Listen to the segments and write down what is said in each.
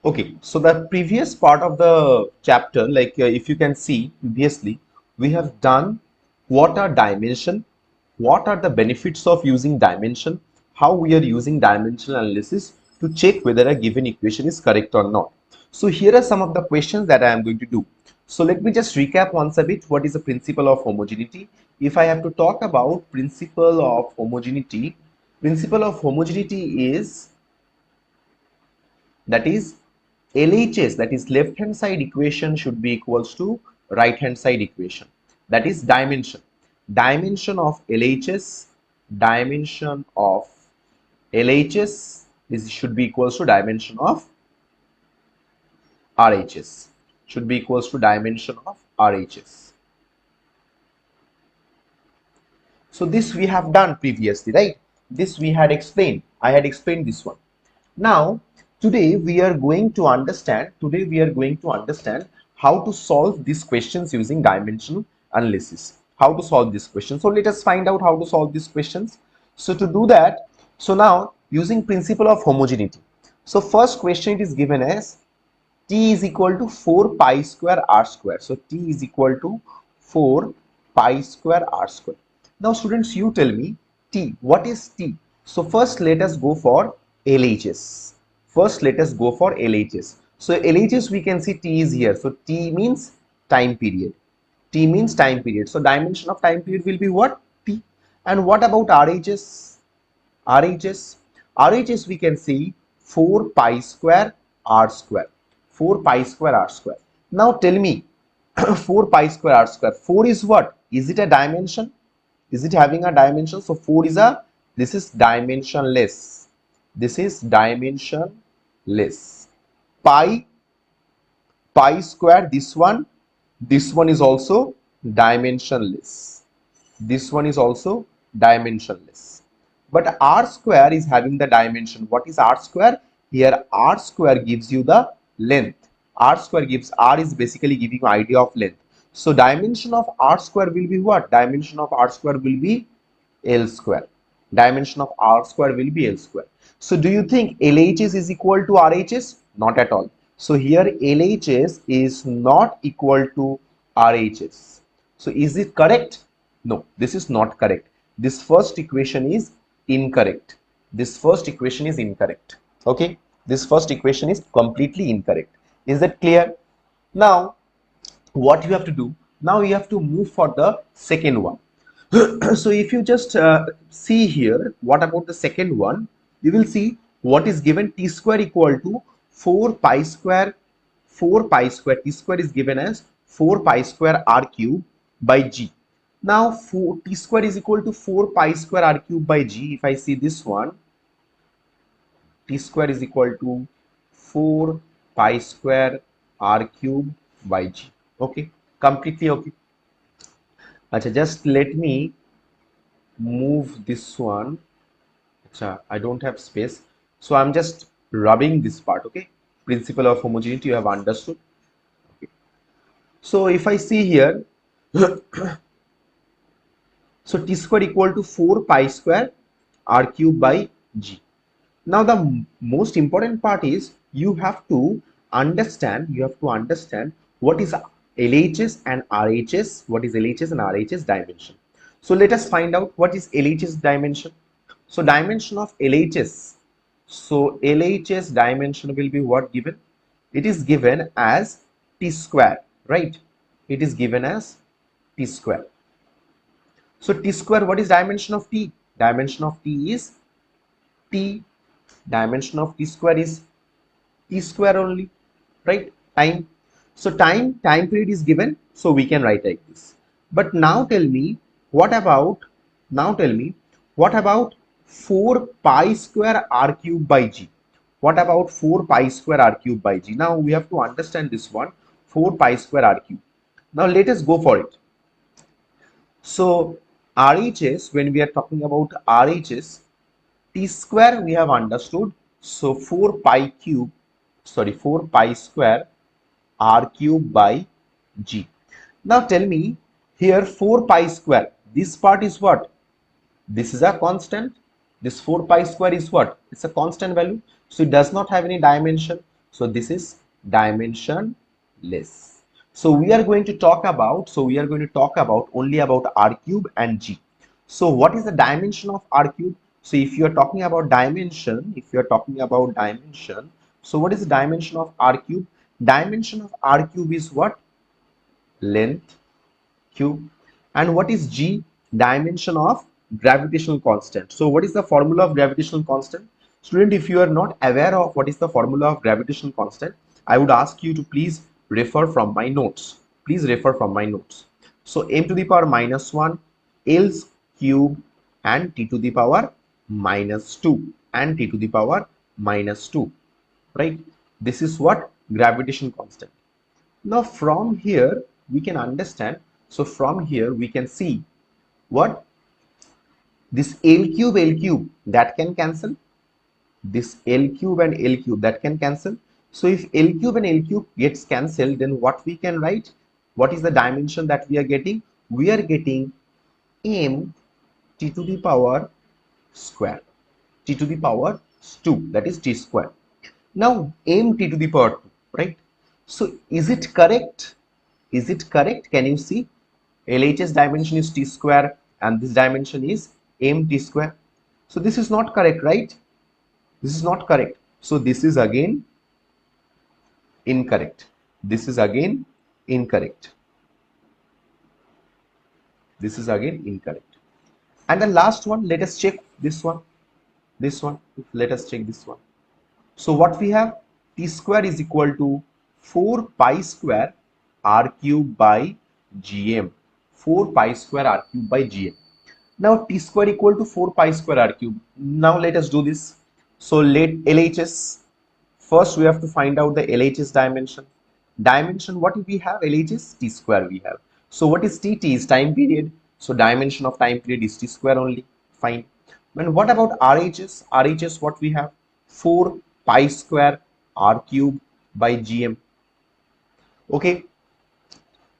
Okay, so the previous part of the chapter, like if you can see previously, we have done what are dimension, what are the benefits of using dimension, how we are using dimensional analysis to check whether a given equation is correct or not. So here are some of the questions that I am going to do. So let me just recap once a bit what is the principle of homogeneity. If I have to talk about principle of homogeneity is that is LHS, that is left hand side equation, should be equals to right hand side equation. That is dimension of LHS, dimension of LHS is should be equals to dimension of RHS, should be equals to dimension of RHS. So this we have done previously, right? This we had explained. I had explained this one. Now, today we are going to understand how to solve these questions using dimensional analysis. How to solve this question. So let us find out how to solve these questions. So to do that, so now using principle of homogeneity. So first question, it is given as t is equal to 4 pi square r square. So t is equal to 4 pi square r square. Now students, you tell me t, what is t? So first let us go for LHS. First let us go for LHS. So LHS, we can see t is here. So t means time period. T means time period. So dimension of time period will be what? T. And what about RHS? RHS. RHS, we can see 4 pi square r square. 4 pi square r square. Now tell me 4 pi square r square. 4 is what? Is it a dimension? Is it having a dimension? So 4 is a, this is dimensionless. This is dimensionless. Pi, pi square, this one is also dimensionless. This one is also dimensionless. But r square is having the dimension. What is r square? Here r square gives you the length. R square gives, r is basically giving you idea of length. So dimension of r square will be what? Dimension of r square will be L square. Dimension of r square will be L square. So do you think LHS is equal to RHS? Not at all. So here LHS is not equal to RHS. So is it correct? No, this is not correct. This first equation is incorrect. This first equation is incorrect. Okay, this first equation is completely incorrect. Is that clear? Now, what you have to do? Now you have to move for the second one. So if you just see here, what about the second one? You will see what is given, t square equal to 4 pi square, 4 pi square, t square is given as 4 pi square r cube by g. Now t square is equal to 4 pi square r cube by g. If I see this one, t square is equal to 4 pi square r cube by g. Okay, completely okay. Achha, just let me move this one. Achha, I don't have space, so I'm just rubbing this part. Okay, principle of homogeneity you have understood. Okay. So if I see here, so t square equal to 4 pi square r cube by g. Now the most important part is you have to understand what is LHS and RHS, what is LHS and RHS dimension. So let us find out what is LHS dimension. So dimension of LHS. So LHS dimension will be what given? It is given as t square, right? It is given as t square. So t square, what is dimension of t? Dimension of t is t. Dimension of t square is t square only, right? Time. So time period is given, so we can write like this. But now tell me, what about, now tell me, what about 4 pi square r cube by g? What about 4 pi square r cube by g? Now we have to understand this one, 4 pi square r cube. Now let us go for it. So RHS, when we are talking about RHS, t square we have understood. So 4 pi cube, sorry, 4 pi square r cube by g. Now tell me here 4 pi square, this part is what? This is a constant. This 4 pi square is what? It's a constant value. So it does not have any dimension. So this is dimensionless. So we are going to talk about, only about R cube and G. So what is the dimension of R cube? So if you are talking about dimension, so what is the dimension of R cube? Dimension of R cube is what? Length cube. And what is G? Dimension of gravitational constant. So what is the formula of gravitational constant? Student, if you are not aware of what is the formula of gravitational constant, I would ask you to please refer from my notes. So m to the power minus 1, L's cube, and t to the power minus 2, and t to the power minus 2. Right? This is what? Gravitational constant. Now from here we can understand, so from here we can see what? This L cube that can cancel, this L cube and L cube that can cancel. So if L cube and L cube gets cancelled, then what we can write? What is the dimension that we are getting? We are getting m t to the power square, t to the power 2, that is t square. Now m t to the power 2, right? So is it correct? Is it correct? Can you see? LHS dimension is t square and this dimension is m t square. So this is not correct, right? This is not correct. So this is again incorrect. This is again incorrect. This is again incorrect. And the last one, let us check this one. Let us check this one. So what we have? T square is equal to 4 pi square r cube by gm. 4 pi square r cube by gm. Now t square equal to 4 pi square r cube. Now let us do this. So let LHS. First we have to find out the LHS dimension. Dimension, what do we have? LHS t square we have. So what is t? T is time period. So dimension of time period is t square only. Fine. And what about RHS? RHS, what we have? 4 pi square r cube by gm. Okay.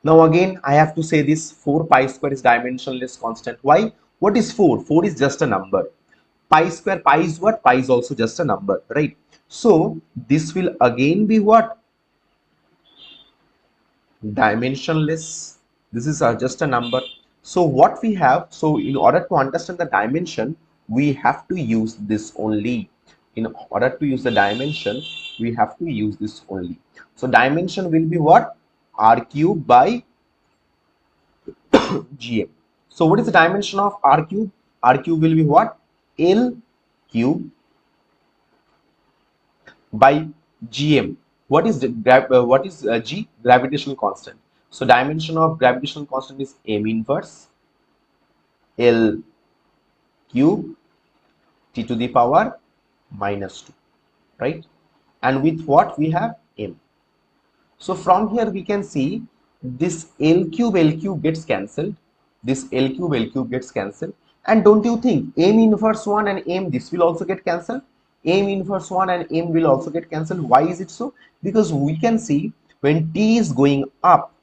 Now again I have to say this 4 pi square is dimensionless constant. Why? What is 4? 4 is just a number. Pi square, pi is what? Pi is also just a number, right? So this will again be what? Dimensionless. This is just a number. So what we have, so in order to understand the dimension, we have to use this only. In order to use the dimension, we have to use this only. So dimension will be what? R cube by gm. So what is the dimension of r cube? R cube will be what? L cube by gm. What is g? Gravitational constant. So dimension of gravitational constant is m inverse L cube t to the power minus 2, right? And with what we have? M. So from here we can see this L cube gets cancelled. This L cube gets cancelled. And don't you think m inverse 1 and m, this will also get cancelled? M inverse 1 and m will also get cancelled. Why is it so? Because we can see when t is going up,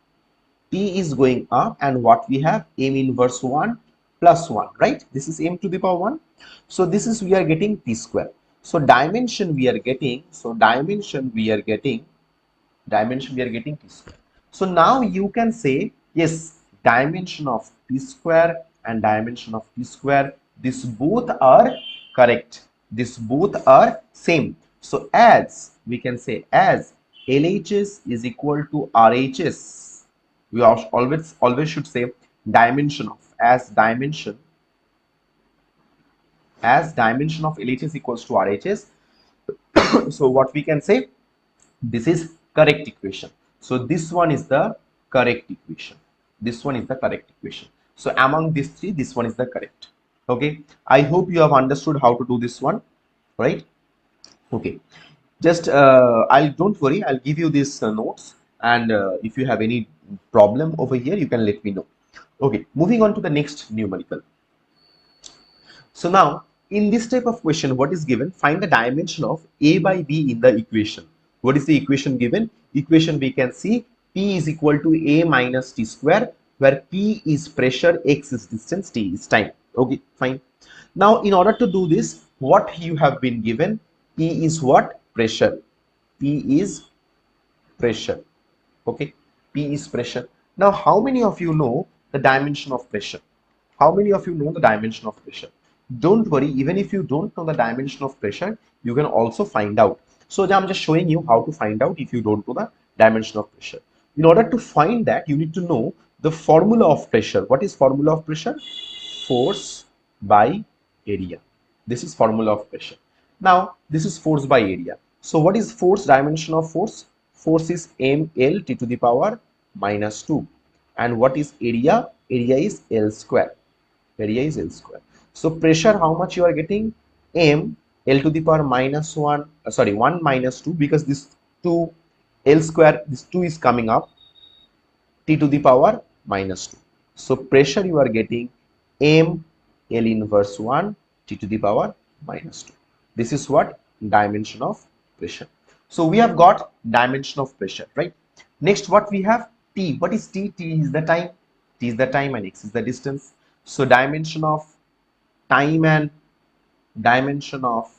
and what we have? M inverse 1 plus 1, right? This is m to the power 1. So this is, we are getting t square. So dimension we are getting, t square. So now you can say, yes, dimension of t square and dimension of t square, this both are correct. This both are same. So as we can say, as LHS is equal to RHS, we always should say dimension of, as dimension of LHS equals to RHS. So what we can say, this is correct equation. So this one is the correct equation. So among these three, this one is the correct. Okay, I hope you have understood how to do this one, right? Okay, just don't worry, I'll give you these notes, and if you have any problem over here, you can let me know. Okay, moving on to the next numerical. So now in this type of question, what is given? Find the dimension of a by b in the equation. What is the equation given? Equation we can see P is equal to a minus t square, where P is pressure, x is distance, t is time. Okay, fine. Now in order to do this, what you have been given? P is what? Pressure. P is pressure. Okay, P is pressure. Now, how many of you know the dimension of pressure? How many of you know the dimension of pressure? Don't worry, even if you don't know the dimension of pressure, you can also find out. So I'm just showing you how to find out if you don't know the dimension of pressure. In order to find that, you need to know the formula of pressure. What is formula of pressure? Force by area. This is formula of pressure. Now, this is force by area. So what is force, dimension of force? Force is ml t to the power minus 2. And what is area? Area is L square. Area is L square. So pressure, how much you are getting? M L to the power minus 1, sorry, 1 minus 2, because this 2 L square, this 2 is coming up, T to the power minus 2. So pressure you are getting M L inverse 1 T to the power minus 2. This is what? Dimension of pressure. So we have got dimension of pressure, right? Next, what we have? T. What is T? T is the time. T is the time and X is the distance. So dimension of time and dimension of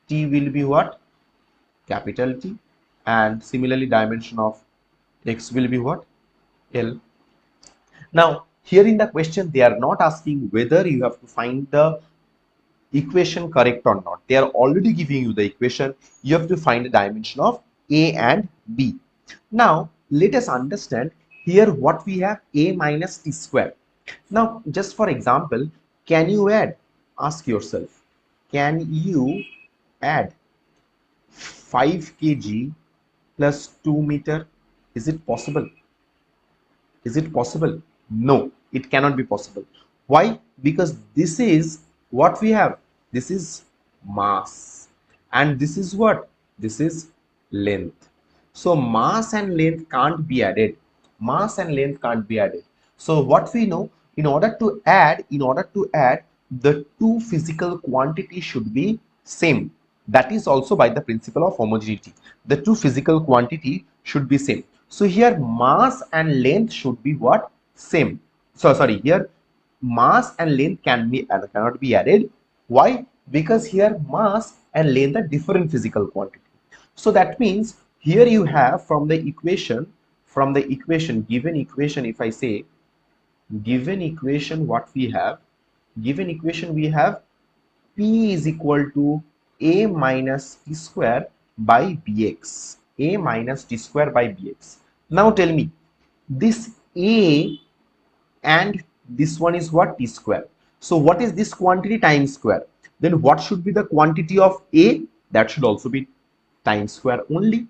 T will be what? Capital T. And similarly dimension of X will be what? L. Now, here in the question, they are not asking whether you have to find the equation correct or not. They are already giving you the equation. You have to find the dimension of A and B. Now, let us understand here what we have: A minus T square. Now, just for example, can you add? Ask yourself, can you add 5 kg plus 2 meter? Is it possible? Is it possible? No, it cannot be possible. Why? Because this is what we have. This is mass. And this is what? This is length. So mass and length can't be added. Mass and length can't be added. So what we know, in order to add, the two physical quantities should be same. That is also by the principle of homogeneity. The two physical quantity should be same. So here mass and length should be what? Same. So sorry, here mass and length cannot be added. Why? Because here mass and length are different physical quantity. So that means here you have from the equation, given equation, if I say given equation, what we have? Given equation we have P is equal to A minus T square by Bx. A minus T square by Bx. Now tell me, this A and this one is what? T square. So what is this quantity? Time square. Then what should be the quantity of A? That should also be time square only.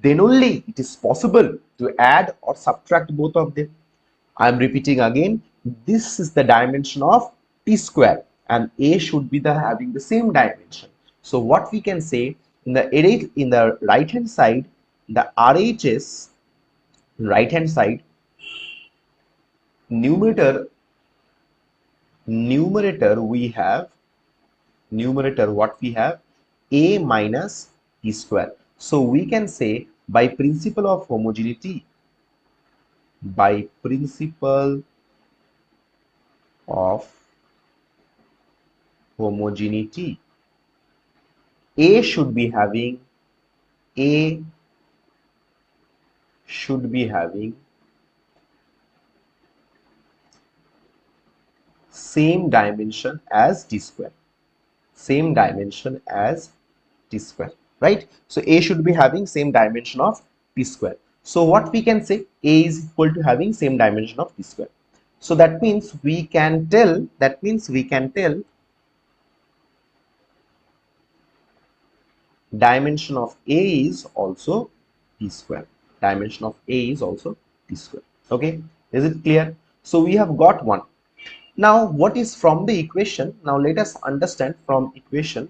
Then only it is possible to add or subtract both of them. I am repeating again, this is the dimension of T square and A should be having the same dimension. So what we can say, in the right hand side, the RHS right hand side, numerator we have, what we have? A minus T square. So we can say by principle of homogeneity, by principle of homogeneity, A should be having same dimension as T square. Same dimension as T square, right? So A should be having same dimension of T square. So what we can say, A is equal to having same dimension of T square. So that means we can tell, dimension of A is also T square. Dimension of A is also T square. Okay, is it clear? So we have got one. Now what is from the equation? Now let us understand from equation.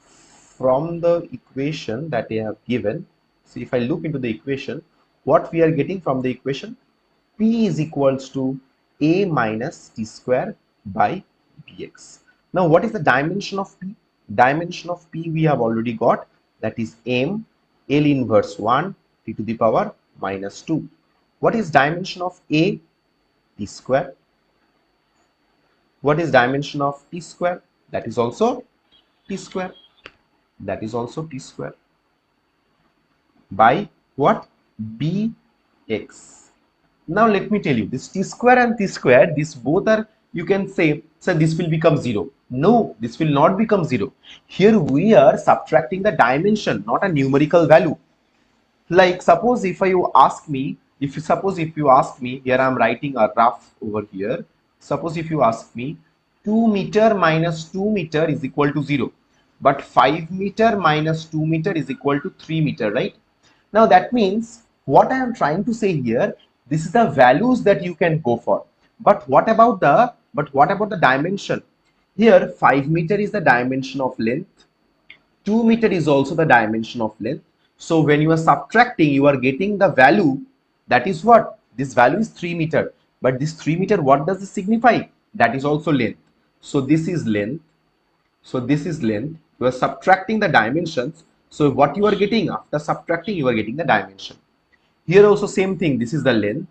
From the equation that they have given, see, if I look into the equation, what we are getting from the equation? P is equals to A minus T square by Bx. Now what is the dimension of P? Dimension of P we have already got, that is M L inverse 1 T to the power minus 2. What is dimension of A? T square. What is dimension of T square? That is also T square. that is also t square by what? Bx. Now let me tell you, this t square and t square, this both are, you can say, so this will become 0. No, this will not become 0. Here we are subtracting the dimension, not a numerical value. Like suppose if you ask me, here I'm writing a rough over here. Suppose if you ask me 2 meter minus 2 meter is equal to 0, but 5 meter minus 2 meter is equal to 3 meter, right? Now that means what I am trying to say here, this is the values that you can go for. But what about the dimension? Here 5 meter is the dimension of length, 2 meter is also the dimension of length. So when you are subtracting, you are getting the value, that is what? This value is 3 meter. But this 3 meter, what does it signify? That is also length. So this is length. So this is length. You are subtracting the dimensions. So what you are getting after subtracting, you are getting the dimension. Here also same thing. This is the length.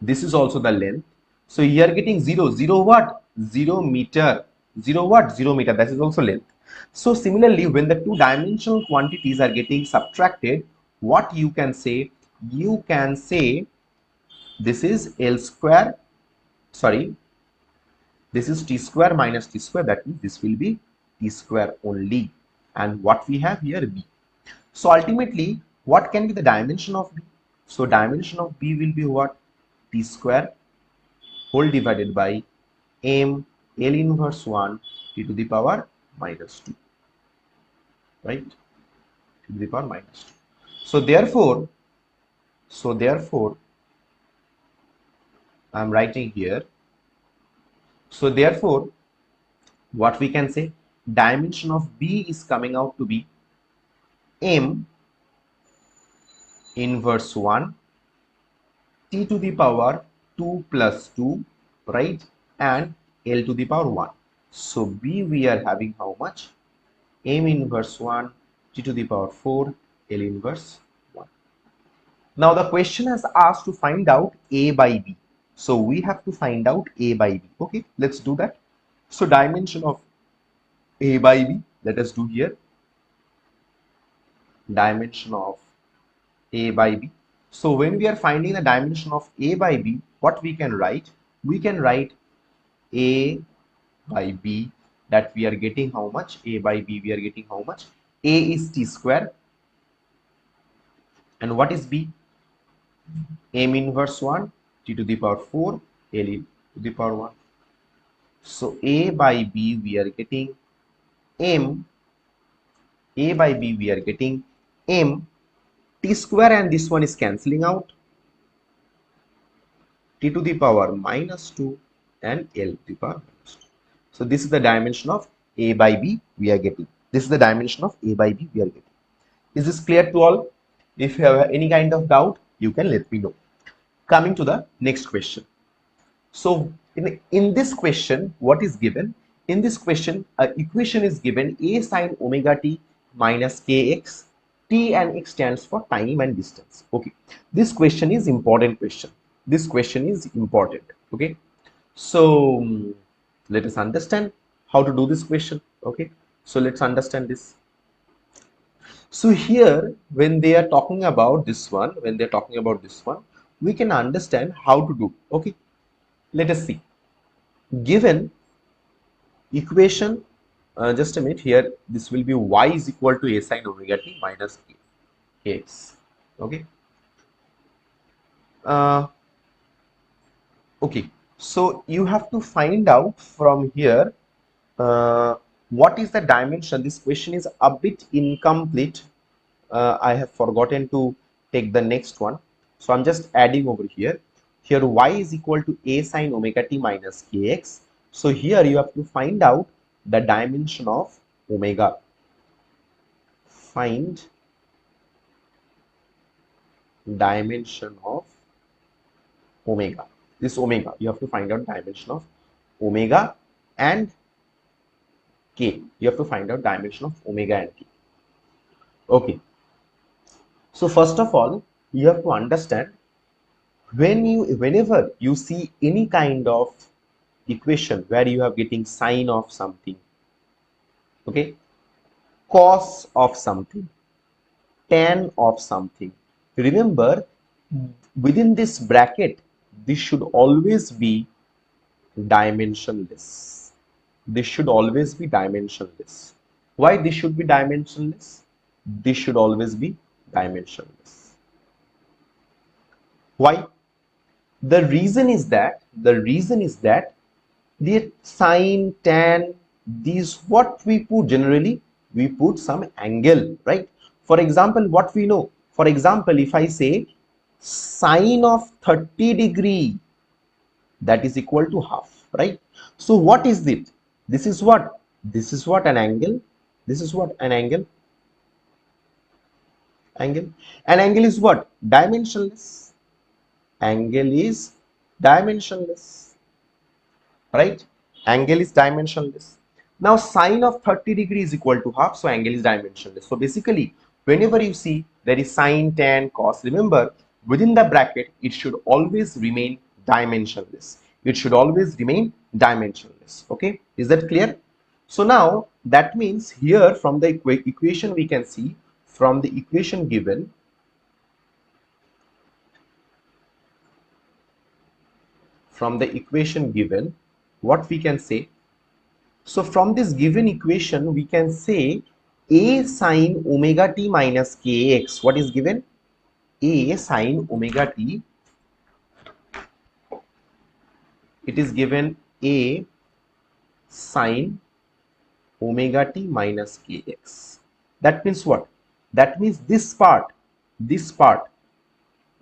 This is also the length. So you are getting 0. 0 what? 0 meter. 0 what? 0 meter. That is also length. So similarly, when the two dimensional quantities are getting subtracted, what you can say? You can say this is L square, sorry, this is t square minus t square. That means this will be t square only. And what we have here, b. So ultimately, what can be the dimension of b? So dimension of b will be what? T square whole divided by m L inverse 1 t to the power minus 2, right? To the power minus 2. So therefore, I am writing here. So therefore, what we can say, dimension of b is coming out to be m inverse 1 t to the power 2 plus 2, right? And L to the power 1. So b we are having how much? M inverse 1 t to the power 4 L inverse 1. Now the question has asked to find out a by b. So we have to find out a by b. Okay, let's do that. So dimension of a by b, let us do here. Dimension of a by b. So when we are finding the dimension of a by b, what we can write? We can write a by b, that we are getting how much? A by b we are getting how much? A is t square, and what is b? M inverse 1 t to the power 4 L to the power 1. So a by b we are getting m, a by b we are getting m t square, and this one is cancelling out, t to the power minus 2 and L to the power minus 2. So this is the dimension of a by b we are getting. This is the dimension of a by b we are getting. Is this clear to all? If you have any kind of doubt, you can let me know. Coming to the next question. So in this question, what is given? In this question, an equation is given, a sine omega t minus kx. T and x stands for time and distance. Okay, this question is important question. This question is important. Okay, so let us understand how to do this question. Okay, so let's understand this. So here, when they are talking about this one, we can understand how to do. Okay, let us see. Given equation, just a minute here, this will be y is equal to a sine omega t minus kx. Okay. Okay. So you have to find out from here what is the dimension. This question is a bit incomplete. I have forgotten to take the next one. So I'm just adding over here. Here y is equal to a sine omega t minus kx. So here you have to find out the dimension of omega. Find dimension of omega. This omega, you have to find out dimension of omega and k. You have to find out dimension of omega and k. Okay. So first of all, you have to understand, whenever you see any kind of equation where you are getting sine of something, okay, cos of something, tan of something. Remember, within this bracket, this should always be dimensionless. This should always be dimensionless. Why this should be dimensionless? This should always be dimensionless. Why? The reason is that the sine, tan, these what we put generally, we put some angle, right? For example, what we know, for example, if I say sine of 30 degree, that is equal to half, right? So what is it? This is what an angle. This is what an angle. An angle is what? Dimensionless. Angle is dimensionless, right? Angle is dimensionless. Now sine of 30 degree is equal to half, so angle is dimensionless. So basically, whenever you see there is sine, tan, cos, remember within the bracket it should always remain dimensionless. It should always remain dimensionless. Okay, is that clear? So now that means here from the equation we can see, from the equation given, what we can say. So from this given equation, we can say a sine omega t minus kx. What is given? A sine omega t. It is given a sine omega t minus kx. That means what? That means this part,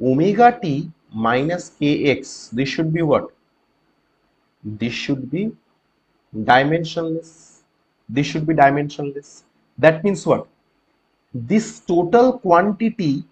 omega t minus kx, this should be what? This should be dimensionless. This should be dimensionless. That means what? This total quantity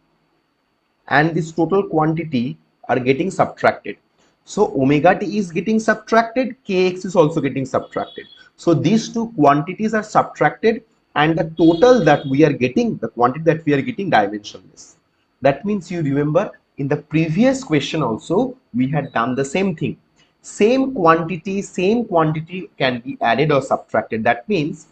and this total quantity are getting subtracted. So omega t is getting subtracted, kx is also getting subtracted. So these two quantities are subtracted and the total that we are getting, the quantity that we are getting, dimensionless. That means you remember in the previous question also we had done the same thing. Same quantity can be added or subtracted. That means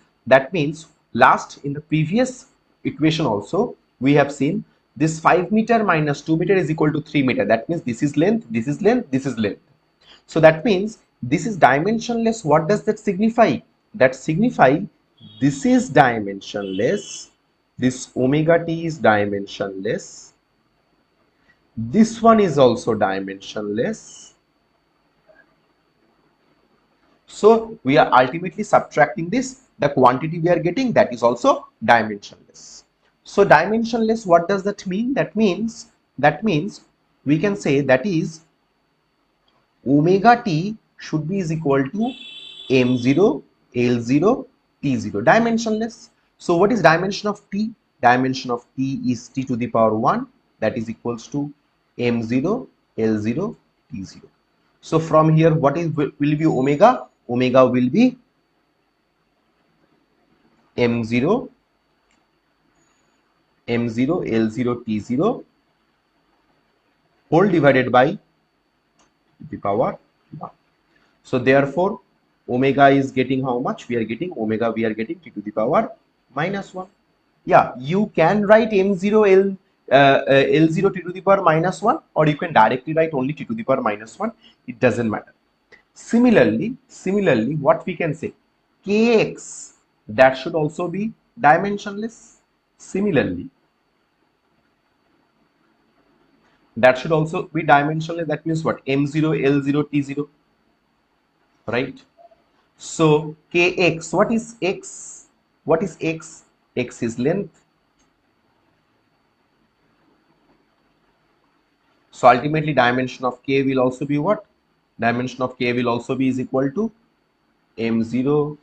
last in the previous equation also we have seen this 5 meter minus 2 meter is equal to 3 meter. That means this is length, this is length, this is length. So that means this is dimensionless. What does that signify? That signify this is dimensionless. This omega t is dimensionless. This one is also dimensionless. So we are ultimately subtracting this. The quantity we are getting, that is also dimensionless. So dimensionless, what does that mean? That means we can say that is omega t should be is equal to m0, l0, t0. Dimensionless. So what is dimension of t? Dimension of t is t to the power 1, that is equals to m0, l0, t0. So from here what is will be omega? Omega will be m0, l0, t0 whole divided by the power 1. So therefore omega is getting how much? We are getting omega, we are getting t to the power minus 1. Yeah, you can write m0 l0 t to the power minus 1, or you can directly write only t to the power minus 1. It doesn't matter. Similarly, what we can say, kx, that should also be dimensionless. Similarly, that should also be dimensionless. That means what? M0, L0, T0, right? So kx, what is x? What is x? X is length. So ultimately dimension of k will also be what? Dimension of k will also be is equal to m0,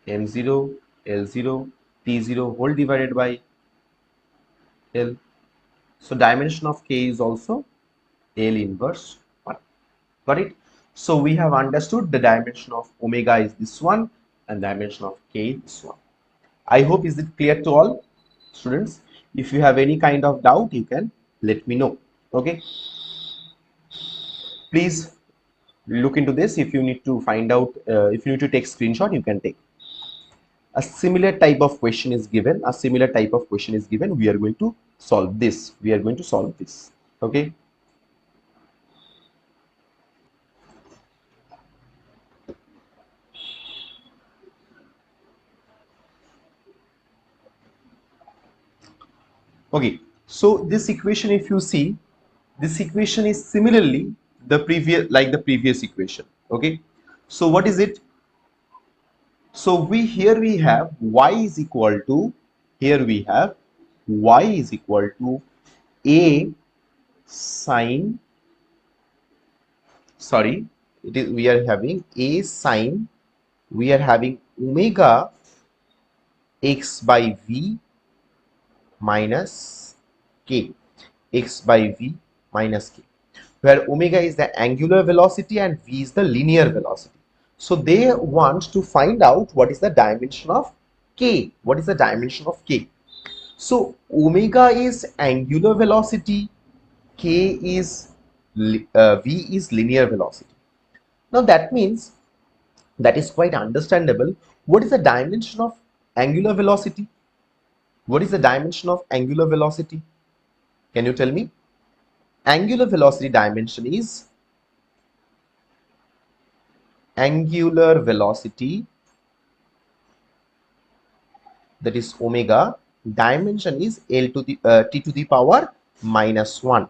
L0, T0 whole divided by L. So dimension of k is also L inverse 1. Got it? So we have understood the dimension of omega is this one and dimension of k is this one. I hope is it clear to all students? If you have any kind of doubt, you can let me know. Okay. Please look into this. If you need to find out, if you need to take screenshot, you can take. a similar type of question is given, we are going to solve this. Okay. Okay, so this equation, if you see, this equation is similarly the previous equation. Okay, so what is it? So we have y is equal to, a sine, sorry, it is, we are having a sine, we are having omega x by v minus k, x by v minus k, where omega is the angular velocity and v is the linear velocity. So they want to find out what is the dimension of k. So omega is angular velocity, k is v is linear velocity. Now that means, that is quite understandable. What is the dimension of angular velocity? Can you tell me? Angular velocity dimension is, angular velocity, that is omega, dimension is l to the t to the power minus 1,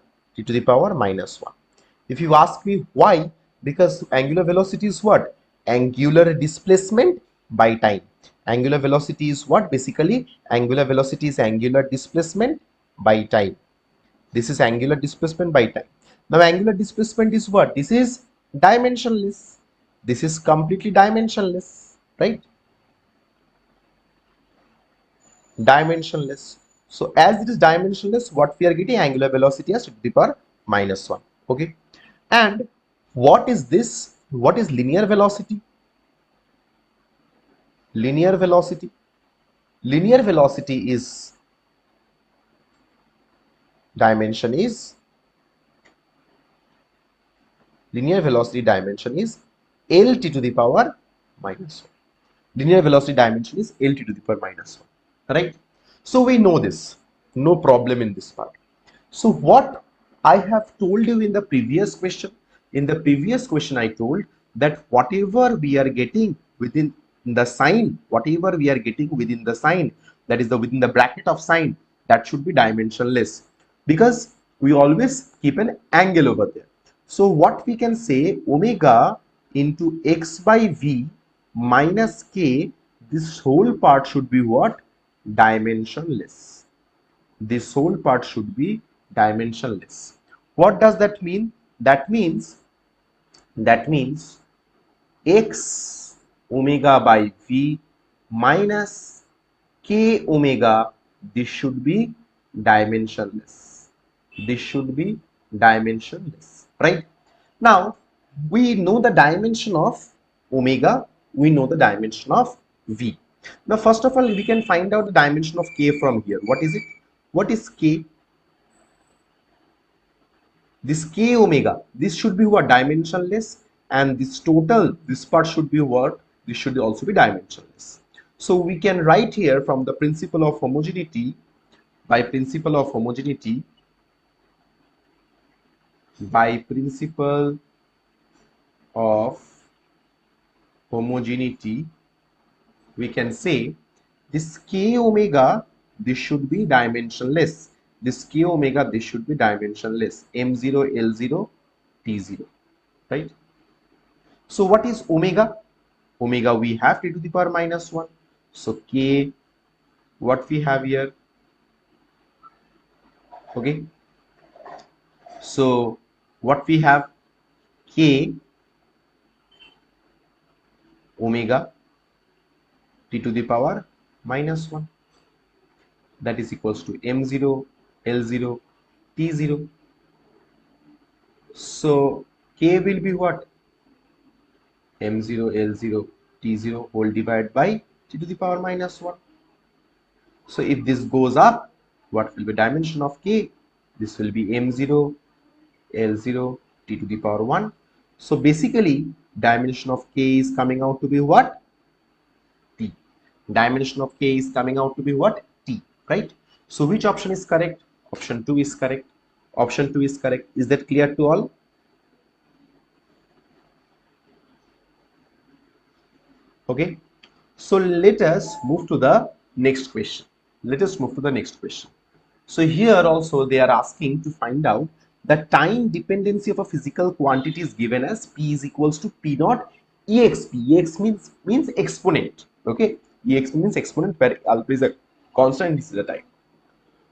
If you ask me why, because angular velocity is what? Angular displacement by time. Angular velocity is what? Basically, angular velocity is angular displacement by time. This is angular displacement by time. Now, angular displacement is what? This is dimensionless. This is completely dimensionless, right? Dimensionless. So as it is dimensionless, what we are getting? Angular velocity as to the power minus 1. Okay. And what is this? What is linear velocity? Linear velocity. Linear velocity is, dimension is, linear velocity dimension is lt to the power minus 1. Linear velocity dimension is lt to the power minus 1. Right? So we know this. No problem in this part. So what I have told you in the previous question, I told that whatever we are getting within the sign, that is the within the bracket of sign, that should be dimensionless, because we always keep an angle over there. So what we can say, omega into x by v minus k, this whole part should be what? Dimensionless. This whole part should be dimensionless. What does that mean? That means x omega by v minus k omega, this should be dimensionless. Right? Now we know the dimension of omega, we know the dimension of v. Now first of all, we can find out the dimension of k from here. What is it? What is k? This k omega, this should be what? Dimensionless, and this total, this part should be what? This should also be dimensionless. So we can write here from the principle of homogeneity, by principle of homogeneity, we can say this k omega, this should be dimensionless. This k omega, this should be dimensionless. M0, L0, T0, right? So what is omega? Omega we have t to the power minus 1. So k, what we have here? Okay. So what we have? K omega t to the power minus 1. That is equals to M0, L0, T0. So k will be what? M0, L0, T0 whole divided by t to the power minus 1. So if this goes up, what will be dimension of k? This will be M0, L0, t to the power 1. So basically dimension of k is coming out to be what? T. Dimension of K is coming out to be what? T, right? So which option is correct? Option 2 is correct. Option 2 is correct. Is that clear to all? Okay. So let us move to the next question. Let us move to the next question. So here also they are asking to find out the time dependency of a physical quantity is given as P is equals to P naught exp. Ex means exponent. Okay. Ex means exponent where alpha is a constant, this is a time.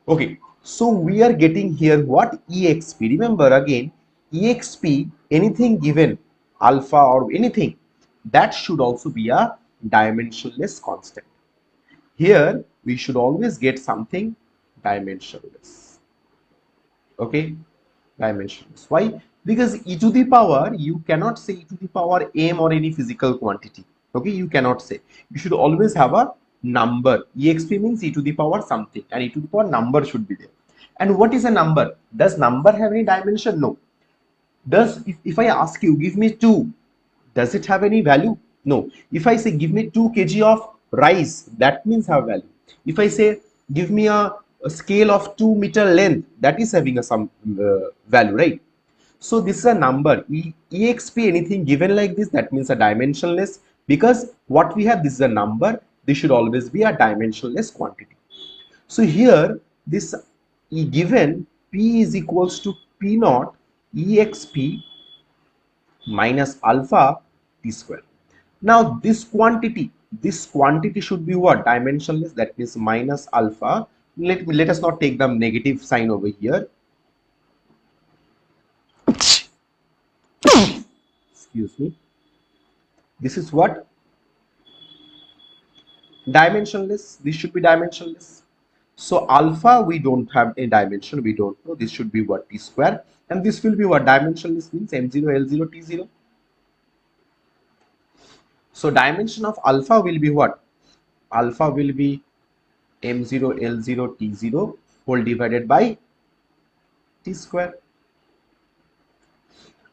Okay. So we are getting here what? Exp. Remember again, exp, anything given alpha or anything, that should also be a dimensionless constant. Here we should always get something dimensionless. Okay, dimensionless. Why? Because e to the power, you cannot say e to the power m or any physical quantity. Okay, you cannot say. You should always have a number. Exp means e to the power something, and e to the power number should be there. And what is a number? Does number have any dimension? No. Does, if I ask you, give me 2, does it have any value? No. If I say give me 2 kg of rice, that means have value. If I say give me a scale of 2 meter length, that is having a some value, right? So this is a number. Exp, anything given like this, that means a dimensionless, because what we have, this is a number, this should always be a dimensionless quantity. So here this given P is equals to P naught exp minus alpha t square. Now this quantity should be what? Dimensionless, that is minus alpha. Let us not take the negative sign over here. Excuse me. This is what? Dimensionless. This should be dimensionless. So alpha we don't have a dimension, we don't know. This should be what? T square, and this will be what? Dimensionless means m0, l0, t0. So dimension of alpha will be what? Alpha will be m0, l0, t0 whole divided by t square.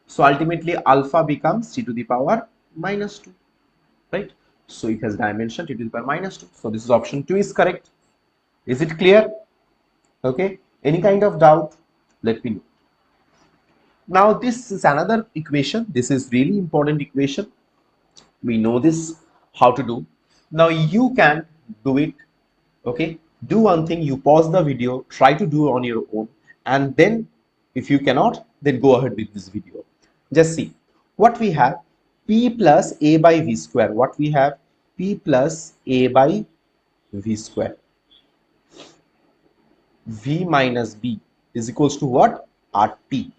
So ultimately alpha becomes t to the power minus 2, right? So it has dimension t to the power minus 2. So this is option 2 is correct. Is it clear? Okay. Any kind of doubt? Let me know. Now this is another equation. This is really important equation. We know this how to do. Now you can do it. Okay, do one thing, you pause the video, try to do on your own, and then if you cannot, then go ahead with this video. Just see what we have. P plus a by v square. What we have? P plus a by v square. V minus b is equals to what? RT,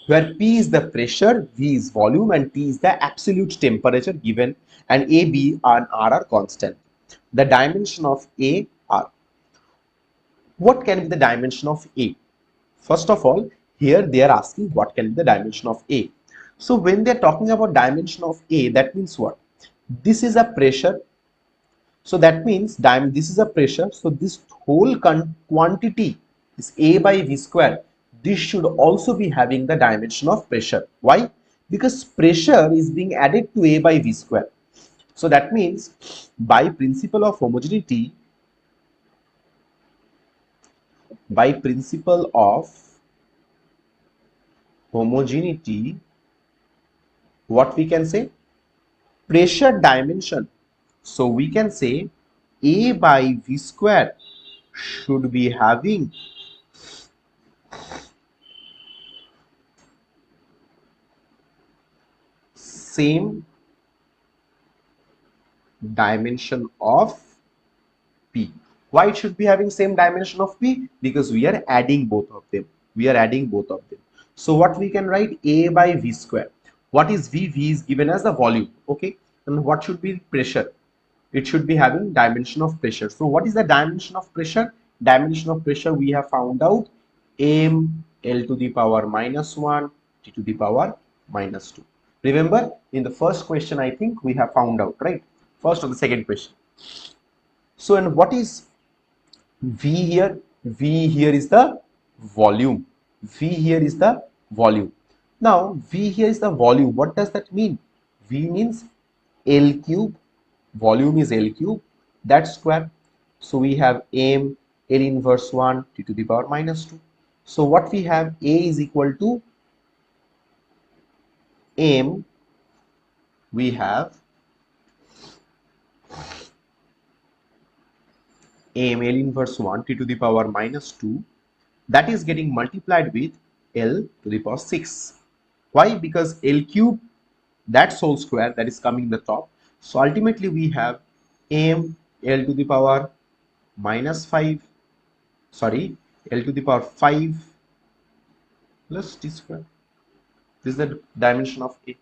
where P is the pressure, V is volume, and T is the absolute temperature given, and A, B, and R are constant. The dimension of A, R. What can be the dimension of A? First of all, here they are asking what can be the dimension of A. So when they are talking about dimension of A, that means what? This is a pressure. So that means this is a pressure. So this whole quantity is A by V square. This should also be having the dimension of pressure. Why? Because pressure is being added to A by V square. So that means by principle of homogeneity, what we can say? Pressure dimension. So we can say A by V square should be having same dimension of P. Why it should be having same dimension of P? Because we are adding both of them. So what we can write? A by V square. What is V? V is given as the volume. Okay. And what should be pressure? It should be having dimension of pressure. So what is the dimension of pressure? Dimension of pressure we have found out m L to the power minus 1 T to the power minus 2. Remember in the first question I think we have found out, right? First or the second question. So and what is V here? V here is the volume. V here is the volume. Now V here is the volume. What does that mean? V means L cube. Volume is L cube. that square. So we have m L inverse 1 t to the power minus 2. So what we have, a is equal to m, we have m L inverse 1 t to the power minus 2, that is getting multiplied with L to the power 6. Why? Because L cube, that's whole square, that is coming in the top. So ultimately we have m L to the power minus 5, sorry, L to the power 5 plus t square. This is the dimension of A.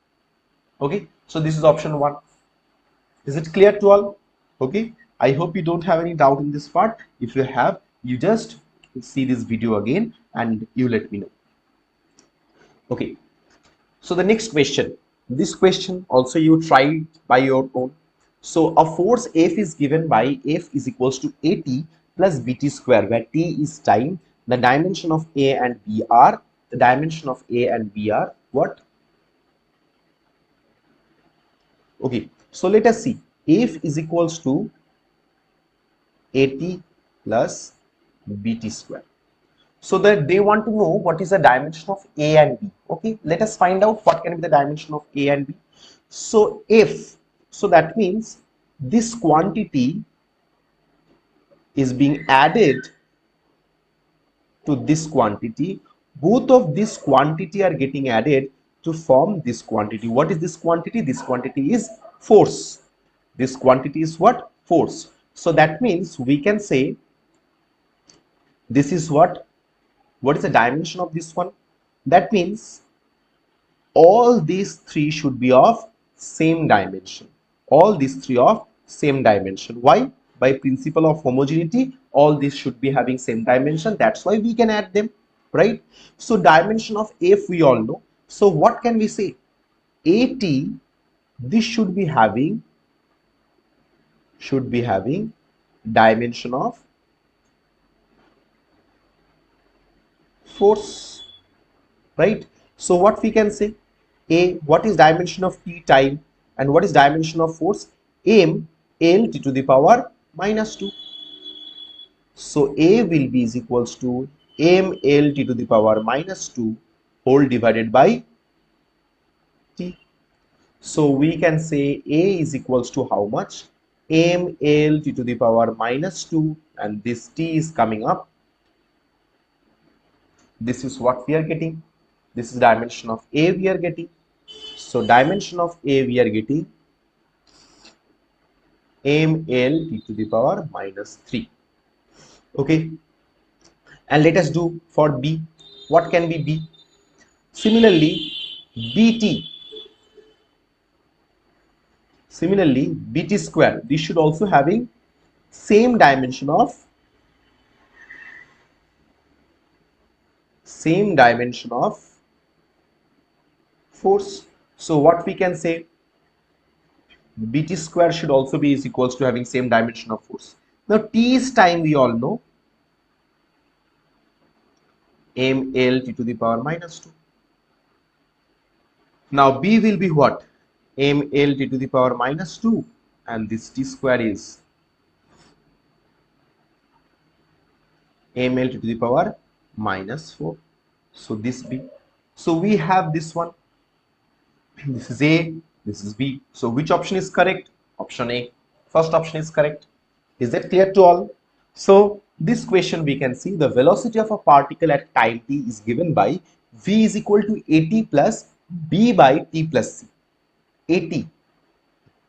Okay, so this is option 1. Is it clear to all? Okay, I hope you don't have any doubt in this part. If you have, you just see this video again and you let me know. Okay, so the next question, this question also you try by your own. So a force F is given by F is equals to AT plus BT square, where T is time. The dimension of A and B are, the dimension of A and B are what? Okay, so let us see. F is equals to AT plus BT square. So that they want to know what is the dimension of A and B. Okay, let us find out what can be the dimension of A and B. So if, so that means this quantity is being added to this quantity. Both of this quantity are getting added to form this quantity. What is this quantity? This quantity is force. This quantity is what? Force. So that means we can say this is what? What is the dimension of this one? That means all these three should be of same dimension. All these three of same dimension. Why? By principle of homogeneity, all these should be having same dimension. That's why we can add them, right? So dimension of F we all know. So what can we say? AT, this should be having dimension of force, right? So what we can say, A, what is dimension of T, time, and what is dimension of force? M L T to the power minus 2. So A will be is equals to M L T to the power minus 2 whole divided by T. So we can say A is equals to how much? M L T to the power minus 2, and this T is coming up. This is what we are getting. This is dimension of A we are getting. So dimension of A we are getting ml t to the power minus 3. Okay, and let us do for B. What can be B? Similarly, bt. Similarly, bt square. This should also having same dimension of force. So what we can say, bt square should also be is equals to having same dimension of force. Now t is time, we all know, ml t to the power minus 2. Now b will be what? ml t to the power minus 2, and this t square is ml to the power minus 4. So this b. So we have this one. This is A, this is B. So which option is correct? Option A. First option is correct. Is that clear to all? So this question we can see the velocity of a particle at time t is given by v is equal to at plus b by t plus c. At.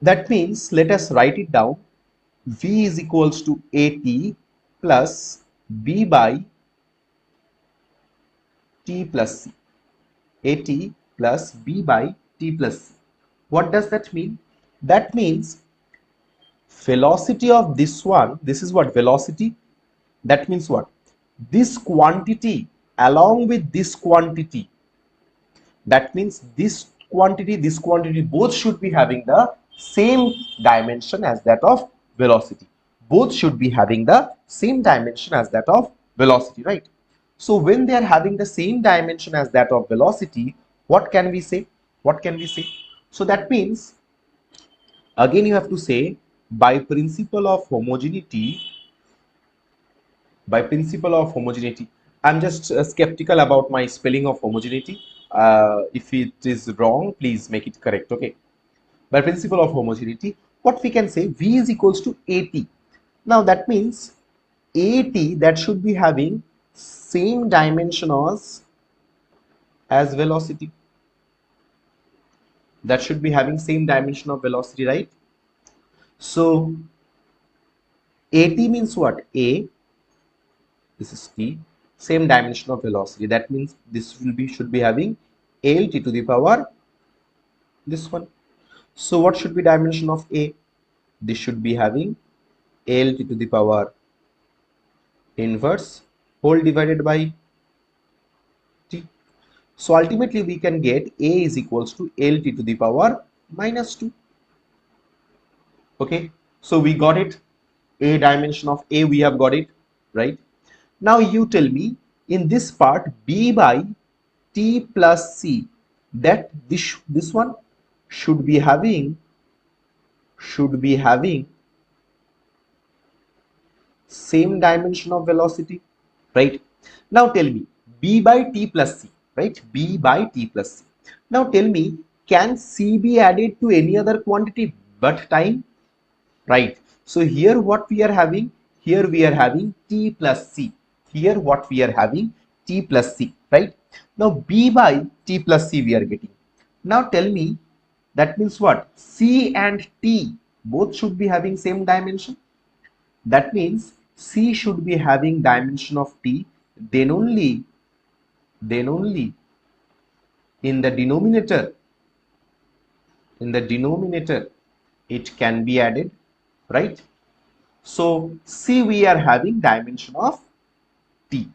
That means let us write it down. V is equals to at plus b by t plus c. At plus b by t plus c. What does that mean? That means velocity of this one, this is what velocity, that means what? This quantity along with this quantity, that means this quantity both should be having the same dimension as that of velocity. Both should be having the same dimension as that of velocity, right? So when they are having the same dimension as that of velocity, what can we say? What can we say? So that means again you have to say by principle of homogeneity, I'm just skeptical about my spelling of homogeneity. If it is wrong, please make it correct. Okay. By principle of homogeneity, what we can say, V is equals to AT. Now that means AT, that should be having same dimension as velocity. That should be having same dimension of velocity, right? So AT means what? A, this is T, same dimension of velocity. That means this will be, should be having LT to the power this one. So what should be dimension of A? This should be having LT to the power inverse whole divided by T. So ultimately we can get A is equals to LT to the power minus 2. Okay, so we got it. A dimension of A, we have got it, right? Now you tell me, in this part, B by T plus C, that this one should be having same dimension of velocity, right? Now tell me, B by T plus C, right? B by T plus C. Now tell me, can C be added to any other quantity but time? Right. So here what we are having, here we are having T plus C. Here what we are having, T plus C, right? Now B by T plus C we are getting. Now tell me, that means what? C and T both should be having same dimension. That means C should be having dimension of T, then only in the denominator, it can be added, right? So C we are having dimension of T.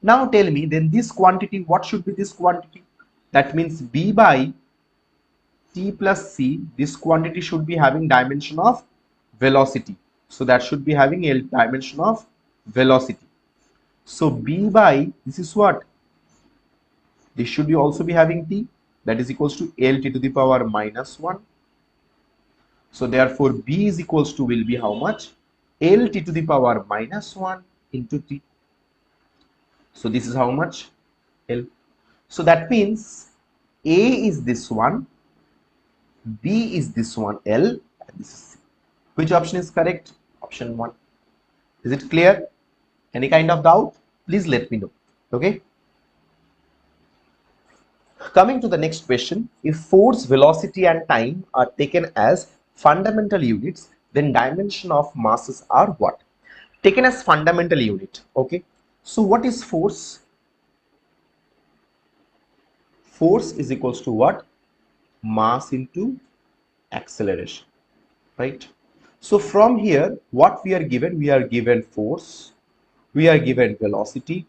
Now tell me, then this quantity, what should be this quantity? That means B by T plus C, this quantity should be having dimension of velocity. So that should be having a dimension of velocity. So B by, this is what? This should be also be having T, that is equals to LT to the power minus 1. So therefore B is equals to, will be how much? LT to the power minus 1 into T. So this is how much? L. So that means A is this one, B is this one, L, and this is C. Which option is correct? Option 1. Is it clear? Any kind of doubt? Please let me know. Okay. Coming to the next question, if force, velocity and time are taken as fundamental units, then dimension of masses are what? Taken as fundamental unit. Okay. So what is force? Force is equals to what? Mass into acceleration, right? So from here, what we are given force, we are given velocity,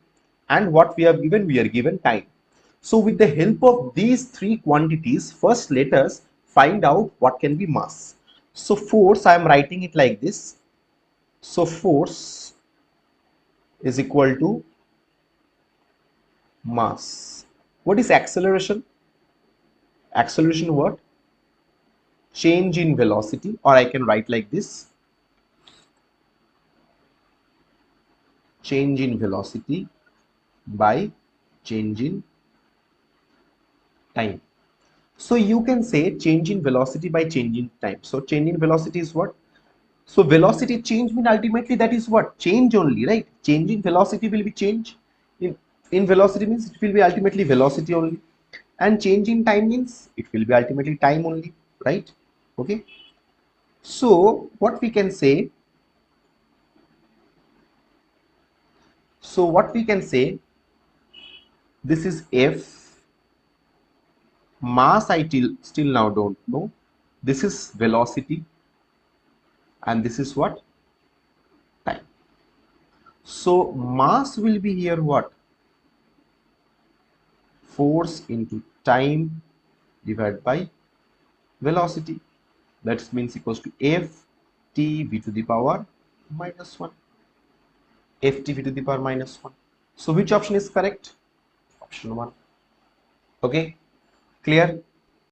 and what we are given time. So with the help of these three quantities, first let us find out what can be mass. So force, I am writing it like this. So force is equal to mass. What is acceleration? Acceleration what? Change in velocity, or I can write like this, change in velocity by change in time. So you can say change in velocity by change in time. So change in velocity is what? So velocity change mean ultimately that is what? Change only, right? Change in velocity will be change. In velocity means it will be ultimately velocity only. And change in time means it will be ultimately time only, right? Okay. So what we can say, this is F, mass I still now don't know. This is velocity, and this is what? Time. So mass will be here what? Force into time divided by velocity. That means equals to F T v to the power minus 1. F T v to the power minus 1. So which option is correct? Option 1. Okay, clear?